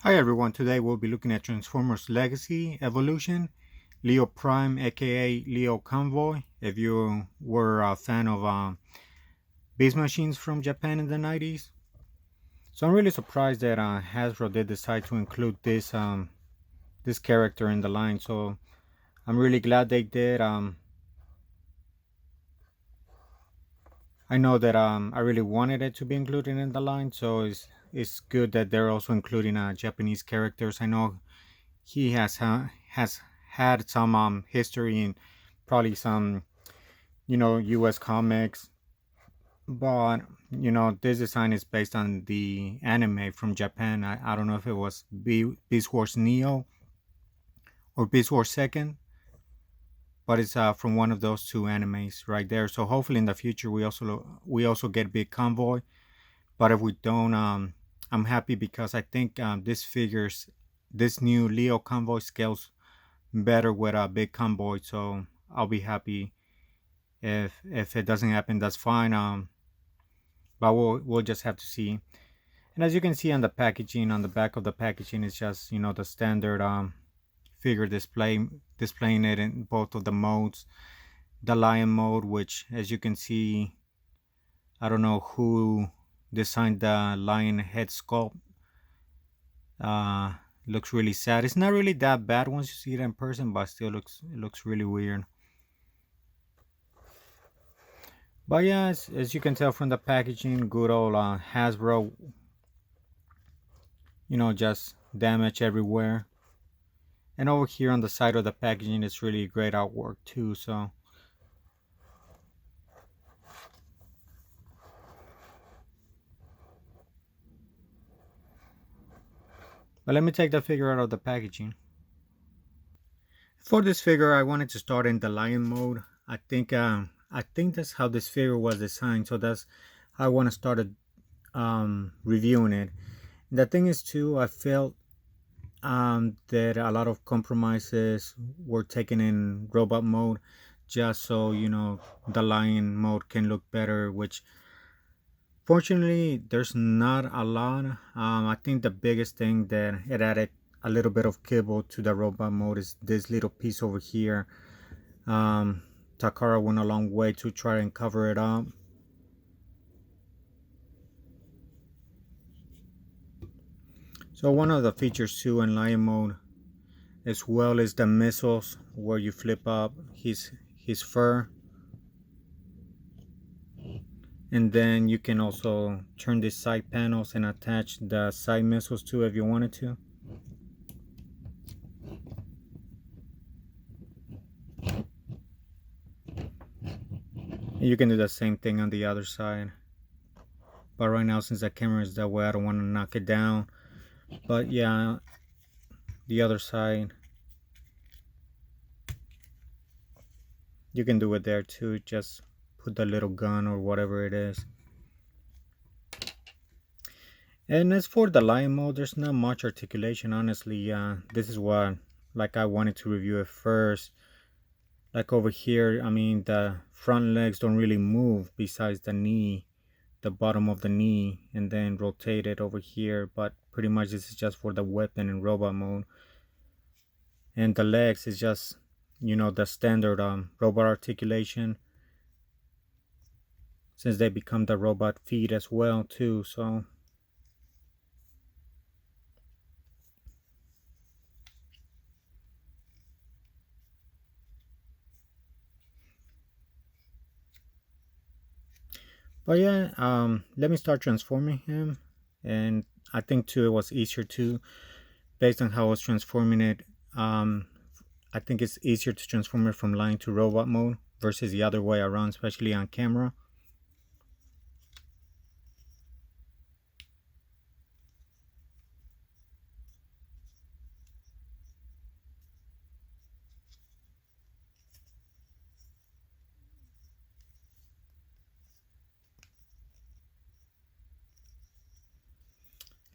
Hi everyone, today we'll be looking at Transformers Legacy Evolution, Leo Prime aka Leo Convoy, if you were a fan of Beast Machines from Japan in the 90s. So I'm really surprised that Hasbro did decide to include this character in the line, so I'm really glad they did. I know that I really wanted it to be included in the line, so it's good that they're also including Japanese characters. I know he has had some history in probably some U.S. comics, but this design is based on the anime from Japan. I don't know if it was Beast Wars Neo or Beast Wars Second, but it's from one of those two animes right there. So hopefully in the future we also get Big Convoy. But if we don't, I'm happy because I think this new Leo Convoy scales better with a big convoy, so I'll be happy. If it doesn't happen, that's fine. But we'll just have to see. And as you can see on the packaging, on the back of the packaging, is just the standard figure displaying it in both of the modes. The lion mode, which as you can see, I don't know who designed the lion head sculpt. Uh, Looks really sad. It's not really that bad once you see it in person, but still it looks really weird. But yeah, as you can tell from the packaging, good old Hasbro, just damage everywhere. And over here on the side of the packaging, it's really great artwork too. So, but let me take the figure out of the packaging. For this figure, I wanted to start in the lion mode. I think that's how this figure was designed. So that's how I want to start reviewing it. And the thing is too, I felt that a lot of compromises were taken in robot mode just so the lion mode can look better, which fortunately there's not a lot. I think the biggest thing that it added a little bit of kibble to the robot mode is this little piece over here. um, Takara went a long way to try and cover it up. So one of the features too in lion mode as well is the missiles, where you flip up his fur, and then you can also turn the side panels and attach the side missiles too if you wanted to. And you can do the same thing on the other side, but right now since the camera is that way I don't want to knock it down. But yeah, the other side you can do it there too. Just put the little gun or whatever it is. And as for the lion mode, there's not much articulation, honestly. This is what like I wanted to review it first. Like over here, I mean, the front legs don't really move besides the knee, the bottom of the knee, and then rotate it over here. But pretty much this is just for the weapon and robot mode. And the legs is just, the standard robot articulation, since they become the robot feet as well too. So, but yeah, let me start transforming him. And I think too it was easier too, based on how I was transforming it. Um, I think it's easier to transform it from line to robot mode versus the other way around, especially on camera.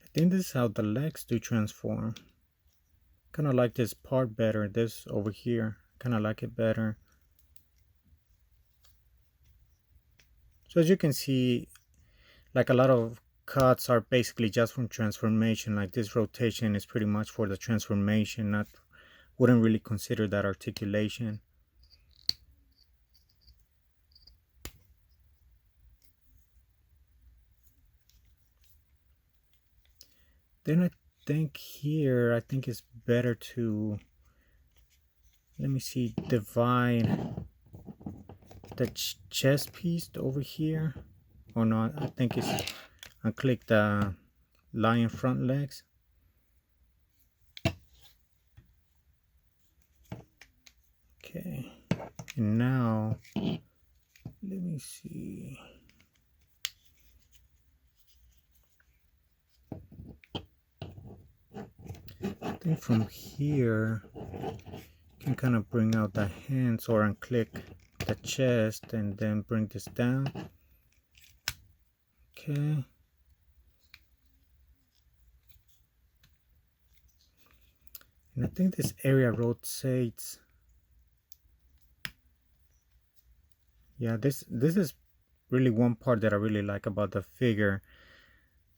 I think this is how the legs do transform. Kind of like this part better. This over here, kind of like it better. So as you can see, like a lot of cuts are basically just from transformation. Like this rotation is pretty much for the transformation. Not wouldn't really consider that articulation. Then I think here, I think it's better to, let me see, divide the chest piece over here. Oh no, I think it's, I click the lion front legs. Okay, and now, let me see. I think from here, you can kind of bring out the hands or unclick the chest and then bring this down. Okay. And I think this area rotates. Yeah, this is really one part that I really like about the figure.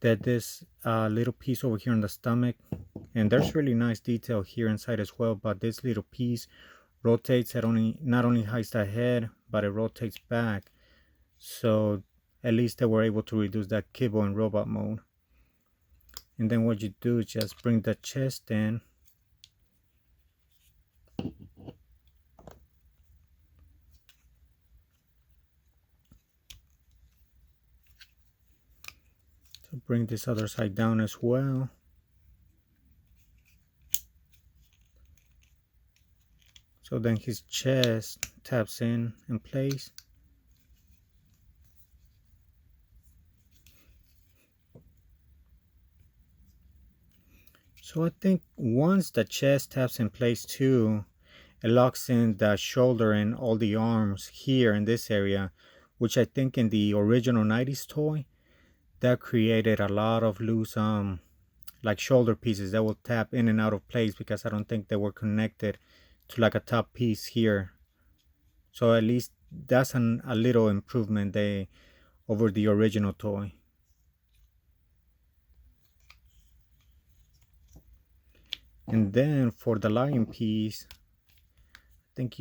That this little piece over here on the stomach, and there's really nice detail here inside as well, but this little piece rotates. It only not only hides the head, but it rotates back. So at least they were able to reduce that kibble in robot mode. And then what you do is just bring the chest in. So bring this other side down as well. So then his chest taps in place. So I think once the chest taps in place too, it locks in the shoulder and all the arms here in this area, which I think in the original 90s toy, that created a lot of loose like shoulder pieces that will tap in and out of place because I don't think they were connected to like a top piece here. So at least that's a little improvement they over the original toy. And then for the lion piece, I think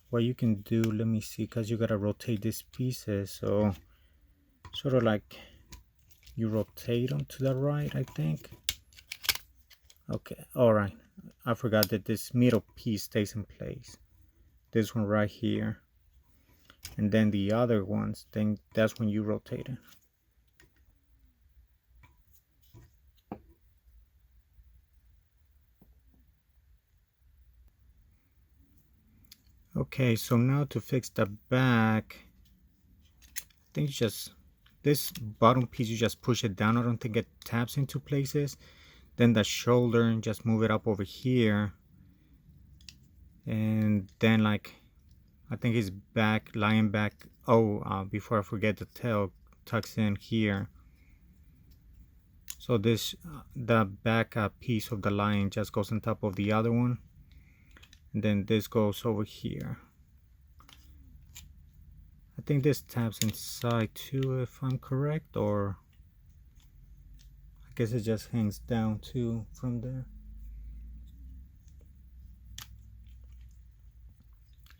what you can do, let me see, because you gotta rotate these pieces, so sort of like you rotate them to the right, I think. Okay, all right, I forgot that this middle piece stays in place, this one right here, and then the other ones, then that's when you rotate it. Okay, so now to fix the back, I think just this bottom piece, you just push it down. I don't think it taps into places. Then the shoulder, just move it up over here. And then like, I think his back, lion back. Oh, before I forget, the tail tucks in here. So this, the back piece of the lion just goes on top of the other one. And then this goes over here. I think this taps inside too, if I'm correct, or I guess it just hangs down too from there.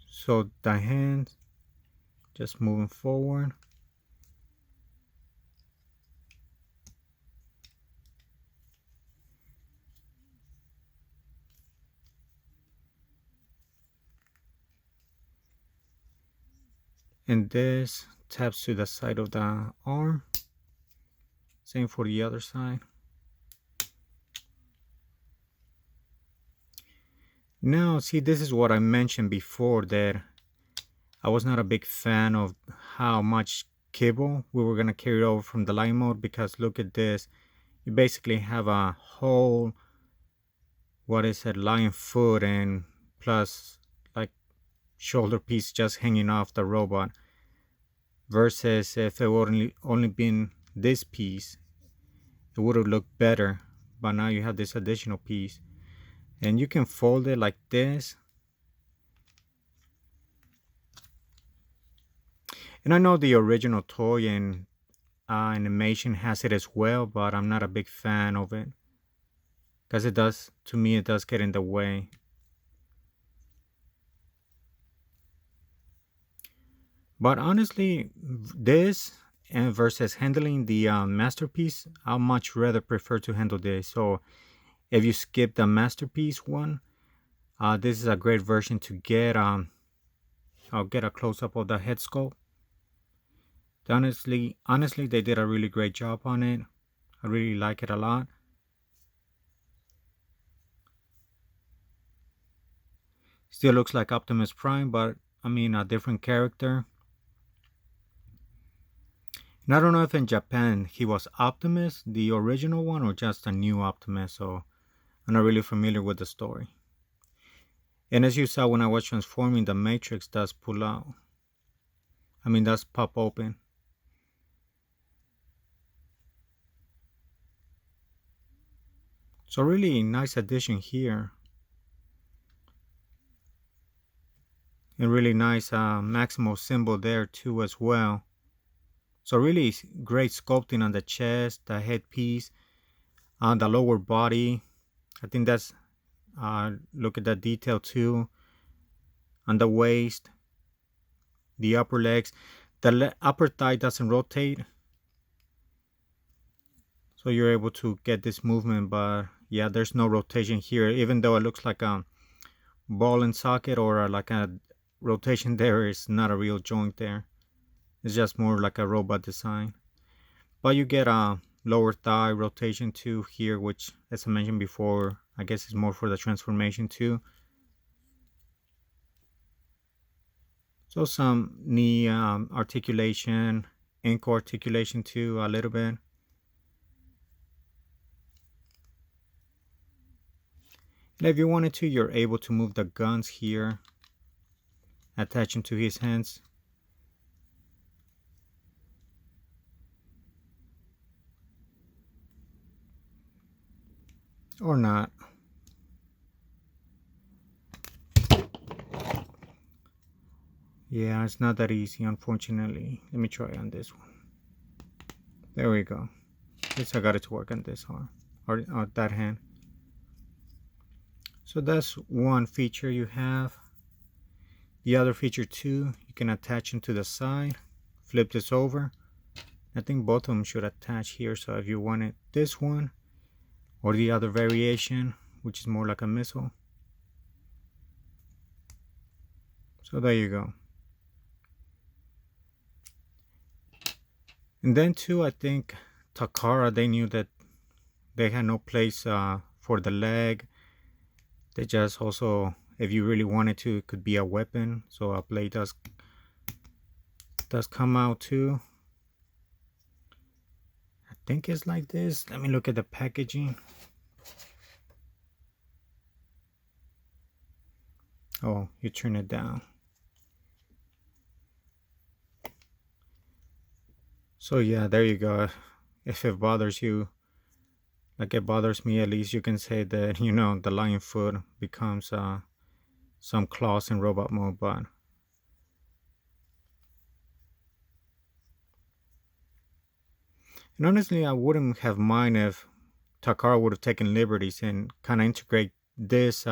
So the hands just moving forward. And this taps to the side of the arm. Same for the other side. Now, see, this is what I mentioned before, that I was not a big fan of how much kibble we were going to carry over from the lion mode, because look at this. You basically have a whole, what is it, lion foot and plus like shoulder piece just hanging off the robot. Versus if it would only been this piece, it would have looked better. But now you have this additional piece. And you can fold it like this. And I know the original toy, and animation has it as well, but I'm not a big fan of it because it does, to me, it does get in the way. But honestly, this and versus handling the masterpiece, I much rather prefer to handle this. So if you skip the masterpiece one, this is a great version to get. I'll get a close up of the head sculpt. Honestly, they did a really great job on it. I really like it a lot. Still looks like Optimus Prime, but I mean a different character. And I don't know if in Japan he was Optimus, the original one, or just a new Optimus. So I'm not really familiar with the story. And as you saw when I was transforming, the matrix does pull out. I mean, does pop open. So really nice addition here. And really nice Maximo symbol there too as well. So really great sculpting on the chest, the headpiece, on the lower body. I think that's, look at that detail too. On the waist, the upper legs. The upper thigh doesn't rotate. So you're able to get this movement, but yeah, there's no rotation here. Even though it looks like a ball and socket or like a rotation, there is not a real joint there. It's just more like a robot design. But you get a lower thigh rotation too here, which, as I mentioned before, I guess is more for the transformation too. So some knee articulation, ankle articulation too, a little bit. And if you wanted to, you're able to move the guns here, attaching to his hands. Or not. Yeah, it's not that easy, unfortunately. Let me try on this one. There we go. At least I got it to work on this arm, or that hand. So that's one feature you have. The other feature too, you can attach them to the side, flip this over. I think both of them should attach here. So if you wanted this one or the other variation, which is more like a missile. So there you go. And then too, I think Takara, they knew that they had no place for the leg. They just also, if you really wanted to, it could be a weapon. So a blade does come out too. I think it's like this. Let me look at the packaging. Oh, you turn it down. So yeah, there you go. If it bothers you, like it bothers me, at least you can say that, you know, the lion foot becomes some claws in robot mode. But and honestly, I wouldn't have mind if Takara would have taken liberties and kind of integrate this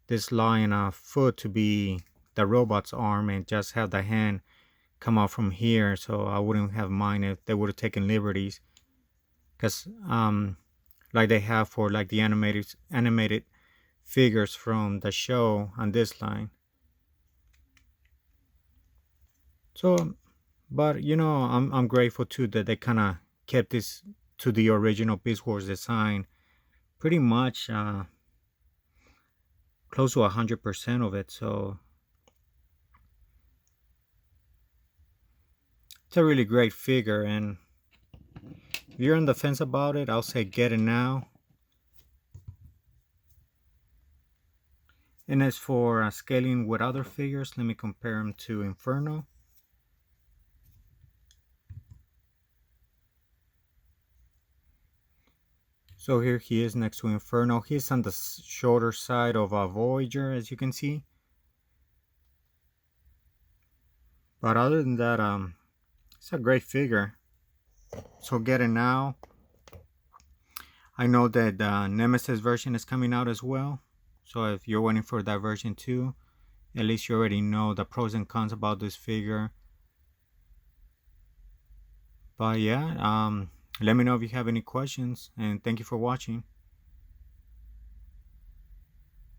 this lion foot to be the robot's arm and just have the hand come out from here. So I wouldn't have mind if they would have taken liberties, because like they have for like the animated figures from the show on this line. So, but you know, I'm grateful too that they kind of kept this to the original Beast Wars design, pretty much close to 100% of it. So it's a really great figure, and if you're on the fence about it, I'll say get it now. And as for scaling with other figures, let me compare them to Inferno. So here he is next to Inferno. He's on the shorter side of a Voyager, as you can see. But other than that, it's a great figure. So get it now. I know that the Nemesis version is coming out as well. So if you're waiting for that version too, at least you already know the pros and cons about this figure. But yeah, let me know if you have any questions, and thank you for watching.